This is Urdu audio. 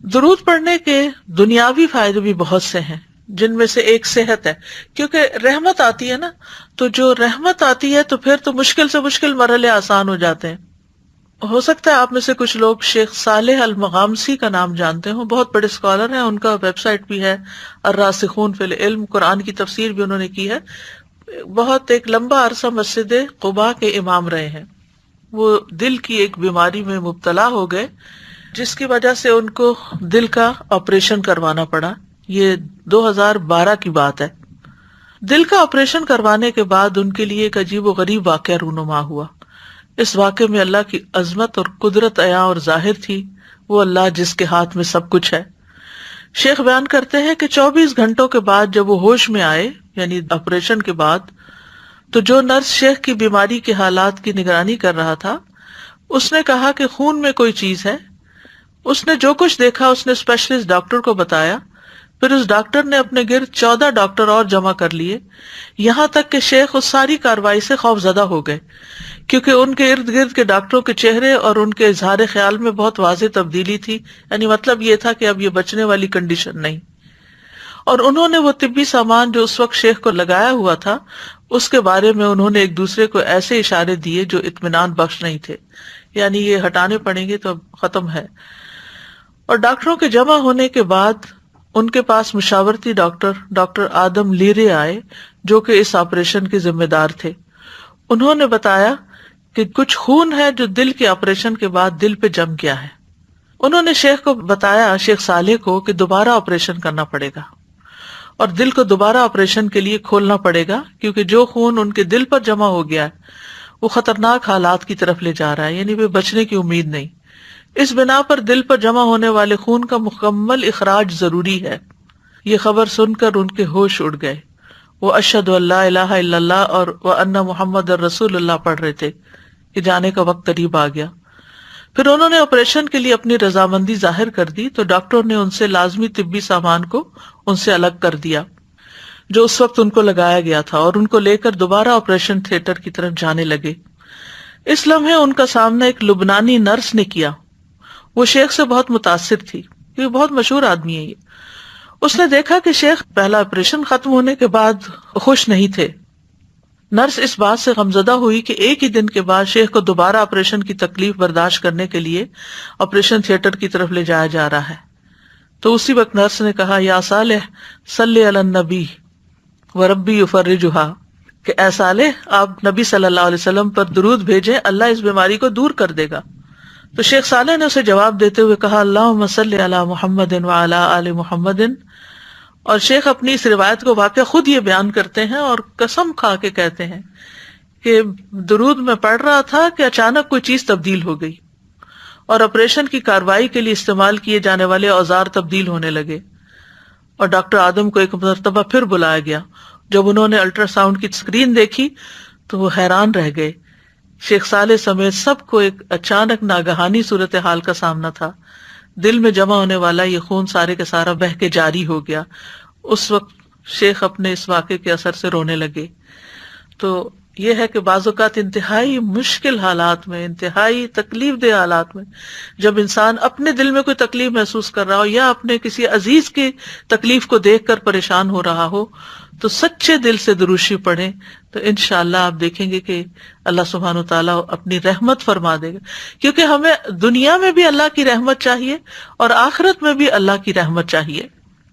درود پڑھنے کے دنیاوی فائدے بھی بہت سے ہیں، جن میں سے ایک صحت ہے، کیونکہ رحمت آتی ہے نا، تو جو رحمت آتی ہے تو پھر تو مشکل سے مشکل مرحلے آسان ہو جاتے ہیں۔ ہو سکتا ہے آپ میں سے کچھ لوگ شیخ صالح المغامسی کا نام جانتے ہوں، بہت بڑے اسکالر ہیں، ان کا ویب سائٹ بھی ہے الراسخون فی العلم، قرآن کی تفسیر بھی انہوں نے کی ہے، بہت ایک لمبا عرصہ مسجد قباء کے امام رہے ہیں۔ وہ دل کی ایک بیماری میں مبتلا ہو گئے، جس کی وجہ سے ان کو دل کا آپریشن کروانا پڑا۔ یہ 2012 کی بات ہے۔ دل کا آپریشن کروانے کے بعد ان کے لیے ایک عجیب و غریب واقعہ رونما ہوا۔ اس واقعے میں اللہ کی عظمت اور قدرت عیاں اور ظاہر تھی، وہ اللہ جس کے ہاتھ میں سب کچھ ہے۔ شیخ بیان کرتے ہیں کہ 24 گھنٹوں کے بعد جب وہ ہوش میں آئے، یعنی آپریشن کے بعد، تو جو نرس شیخ کی بیماری کے حالات کی نگرانی کر رہا تھا، اس نے کہا کہ خون میں کوئی چیز ہے۔ اس نے جو کچھ دیکھا اس نے اسپیشلسٹ ڈاکٹر کو بتایا، پھر اس ڈاکٹر نے اپنے گرد 14 ڈاکٹر اور جمع کر لیے، یہاں تک کہ شیخ اس ساری کارروائی سے خوف زدہ ہو گئے، کیونکہ ان کے ارد گرد کے ڈاکٹروں کے چہرے اور ان کے اظہار خیال میں بہت واضح تبدیلی تھی، یعنی مطلب یہ تھا کہ اب یہ بچنے والی کنڈیشن نہیں۔ اور انہوں نے وہ طبی سامان جو اس وقت شیخ کو لگایا ہوا تھا، اس کے بارے میں انہوں نے ایک دوسرے کو ایسے اشارے دیے جو اطمینان بخش نہیں تھے، یعنی یہ ہٹانے پڑیں گے تو اب ختم ہے۔ اور ڈاکٹروں کے جمع ہونے کے بعد ان کے پاس مشاورتی ڈاکٹر آدم لیرے آئے، جو کہ اس آپریشن کے ذمہ دار تھے۔ انہوں نے بتایا کہ کچھ خون ہے جو دل کے آپریشن کے بعد دل پہ جم گیا ہے۔ انہوں نے شیخ کو بتایا، شیخ صالح کو، کہ دوبارہ آپریشن کرنا پڑے گا اور دل کو دوبارہ آپریشن کے لیے کھولنا پڑے گا، کیونکہ جو خون ان کے دل پر جمع ہو گیا ہے وہ خطرناک حالات کی طرف لے جا رہا ہے، یعنی وہ بچنے کی امید نہیں۔ اس بنا پر دل پر جمع ہونے والے خون کا مکمل اخراج ضروری ہے۔ یہ خبر سن کر ان کے ہوش اڑ گئے، وہ اشہد ان لا الہ الا اللہ اور وان محمد رسول اللہ پڑھ رہے تھے کہ جانے کا وقت قریب آ گیا۔ پھر انہوں نے آپریشن کے لیے اپنی رضامندی ظاہر کر دی تو ڈاکٹر نے ان سے لازمی طبی سامان کو ان سے الگ کر دیا جو اس وقت ان کو لگایا گیا تھا، اور ان کو لے کر دوبارہ آپریشن تھیٹر کی طرف جانے لگے۔ اس لمحے ان کا سامنا ایک لبنانی نرس نے کیا۔ وہ شیخ سے بہت متاثر تھی، یہ بہت مشہور آدمی ہے۔ اس نے دیکھا کہ شیخ پہلا آپریشن ختم ہونے کے بعد خوش نہیں تھے۔ نرس اس بات سے غمزدہ ہوئی کہ ایک ہی دن کے بعد شیخ کو دوبارہ آپریشن کی تکلیف برداشت کرنے کے لیے آپریشن تھیٹر کی طرف لے جایا جا رہا ہے۔ تو اسی وقت نرس نے کہا، یا صالح صلی علی النبی وربی یفرجھا، کہ اے صالح آپ نبی صلی اللہ علیہ وسلم پر درود بھیجیں، اللہ اس بیماری کو دور کر دے گا۔ تو شیخ صالح نے اسے جواب دیتے ہوئے کہا، اللہم صلی علی محمد وعلی آل محمد۔ اور شیخ اپنی اس روایت کو واقعہ خود یہ بیان کرتے ہیں اور قسم کھا کے کہتے ہیں کہ درود میں پڑھ رہا تھا کہ اچانک کوئی چیز تبدیل ہو گئی اور آپریشن کی کارروائی کے لیے استعمال کیے جانے والے اوزار تبدیل ہونے لگے، اور ڈاکٹر آدم کو ایک مرتبہ پھر بلایا گیا۔ جب انہوں نے الٹرا ساؤنڈ کی اسکرین دیکھی تو وہ حیران رہ گئے۔ شیخ صالح سمیت سب کو ایک اچانک ناگہانی صورتحال کا سامنا تھا۔ دل میں جمع ہونے والا یہ خون سارے کا سارا بہہ کے جاری ہو گیا۔ اس وقت شیخ اپنے اس واقعے کے اثر سے رونے لگے۔ تو یہ ہے کہ بعض اوقات انتہائی مشکل حالات میں، انتہائی تکلیف دہ حالات میں، جب انسان اپنے دل میں کوئی تکلیف محسوس کر رہا ہو یا اپنے کسی عزیز کی تکلیف کو دیکھ کر پریشان ہو رہا ہو، تو سچے دل سے دروشی پڑھیں، تو انشاءاللہ آپ دیکھیں گے کہ اللہ سبحانہ وتعالیٰ اپنی رحمت فرما دے گا، کیونکہ ہمیں دنیا میں بھی اللہ کی رحمت چاہیے اور آخرت میں بھی اللہ کی رحمت چاہیے۔